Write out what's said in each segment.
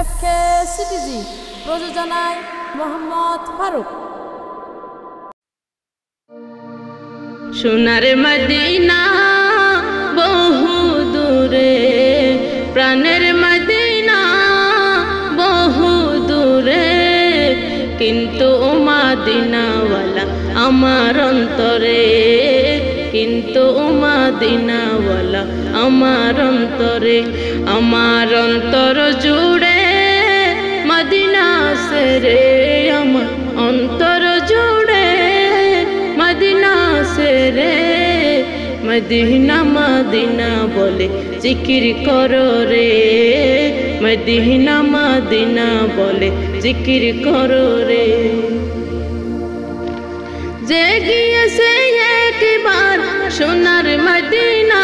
এফকে CTG প্রযোজনায় মোহাম্মদ ফারুক। সোনার Medina বহু দূরে, প্রাণের মদিনা বহু দূরে, কিন্তু মদিনাওয়ালা আমার অন্তরে, কিন্তু মদিনাওয়ালা আমার অন্তরে, আমার অন্তর জুড়ে মদিনা সেরে, আমার অন্তর জুড়ে মদিনা সেরে, মদিনা মদিনা বলে জিকির করো রে, মদিনা মদিনা বলে জিকির করো রে। যে গিয়েছে একবার সোনার মদিনা,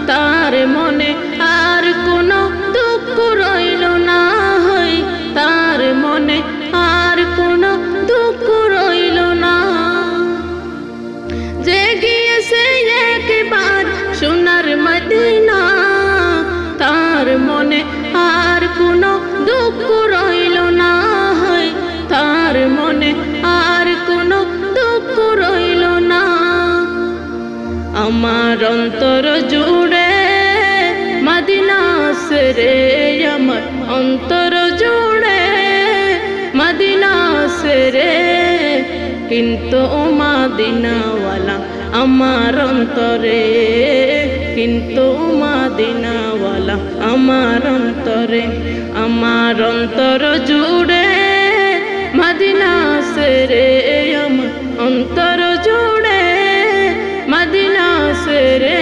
তার মনে আর কোনো দুঃখ রইল না, হয় তার মনে আর কোনো দুঃখ রইল না। যে গিয়েছে একবার সোনার মদিনা, তার মনে আর কোনো দুঃখ রইল না, হয় তার মনে আর কোনো দুঃখ রইল না। আমার অন্তর জুড়ে মদিনা সেরে, আমার অন্তর জুড়ে মদিনা সেরে, কিন্তু মদিনাওয়ালা আমার অন্তরে, কিন্তু মদিনাওয়ালা আমার অন্তরে, আমার অন্তর জুড়ে মদিনা সেরে, আমার অন্তর জুড়ে মদিনা সেরে,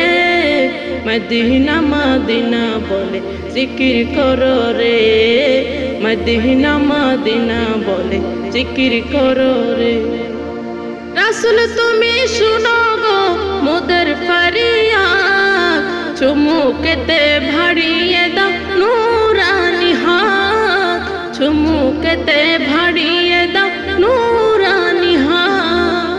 মদিনা মদিনা বলে জিকির করো রে, মদিনা মদিনা বলে জিকির করো রে। রাসূল তুমি শুনো গো মোদের ফরিয়াদ, চুমুকেতে ভাড়িয়ে দাও নূরানি হাত, চুমুকেতে ভাড়িয়ে দাও নূরানি হাত।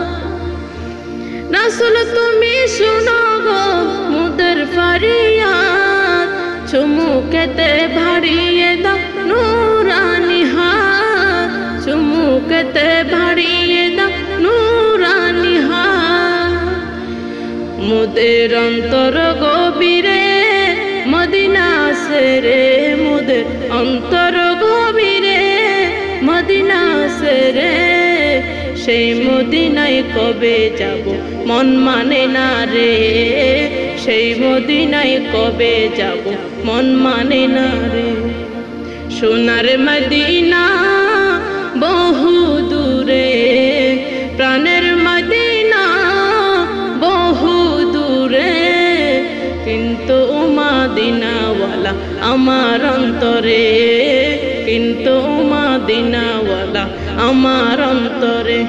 রাসূল তুমি শুনো গো মোদের ফরিয়াদ, চুমুকেতে ভাড়িয়ে দাও নূরানি হাত, চুমুকেতে ভাড়িয়ে দাও নূরানি হাত। মোদের অন্তর গভীরে মদিনা সেরে, মোদের অন্তর গভীরে মদিনা সেরে, সেই মদিনায় কবে যাব মন মানে না রে, সেই মদিনায় কবে যাব মন মানে না রে। সোনার মদিনা বহু দূরে, প্রাণের মদিনা বহু দূরে, কিন্তু মদিনাওয়ালা আমার অন্তরে, কিন্তু মদিনাওয়ালা আমার অন্তরে।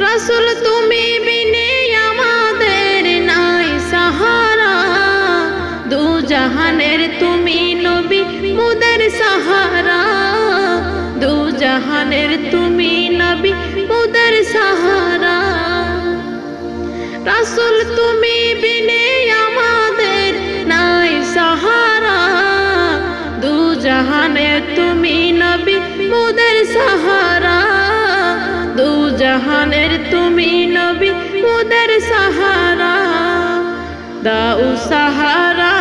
রাসূল তুমি বিনে আমাদের নাই সাহারা, দু জাহানের তুমি নবী মোদের সাহারা, দু জাহানের তুমি নবী মোদের সাহারা। রাসূল তুমি বিনে আমাদের নাই সাহারা, দু জাহানের তুমি নবী মোদের সাহারা, দু জাহানের তুমি নবী মোদের সাহারা। দাও সাহারা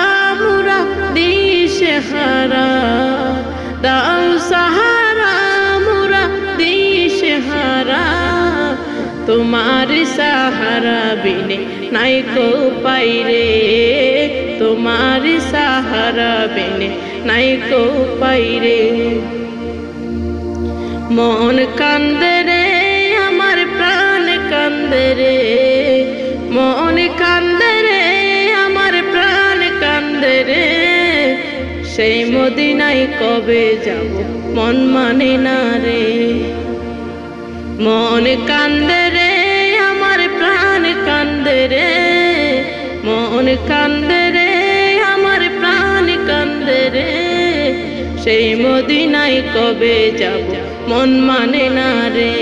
মুরা দিশেহারা, দাও সাহারা মুরা দিশেহারা, তোমার সাহারা বিনে নাই কো পাইরে, তোমার সাহারা বিনে নাই কো পাইরে। মন কান্দে রে আমার প্রাণ কান্দে রে, মন কান্দে রে আমার প্রাণ কান্দে রে, সেই মদিনায় কবে যাব মন মানে না রে। মন কান্দে রে আমার প্রাণ কান্দে রে, মন কান্দে রে আমার প্রাণ কান্দে রে, সেই মদিনায় কবে যাব মন মানে না রে,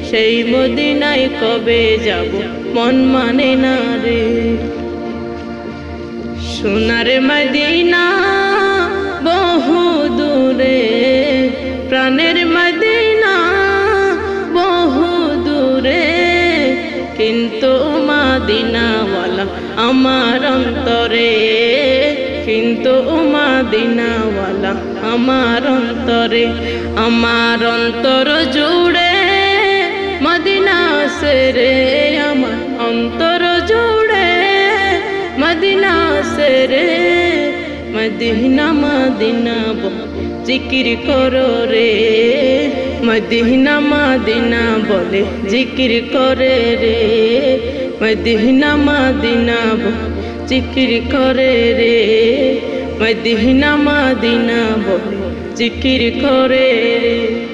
সেই মদিনায় কবে যাব মন মানে না রে। সোনার মদিনা আমার অন্তরে, কিন্তু মদিনাওয়ালা আমার অন্তরে, আমার অন্তর জুড়ে মদিনা আছে রে, আমার অন্তর জুড়ে মদিনা আছে রে। মদিনা মদিনা জিকির করো রে, মদিনা মদিনা বলে জিকির করে রে, মদিনা মদিনা জিকির করে রে, মদিনা মদিনা বলে জিকির করে রে।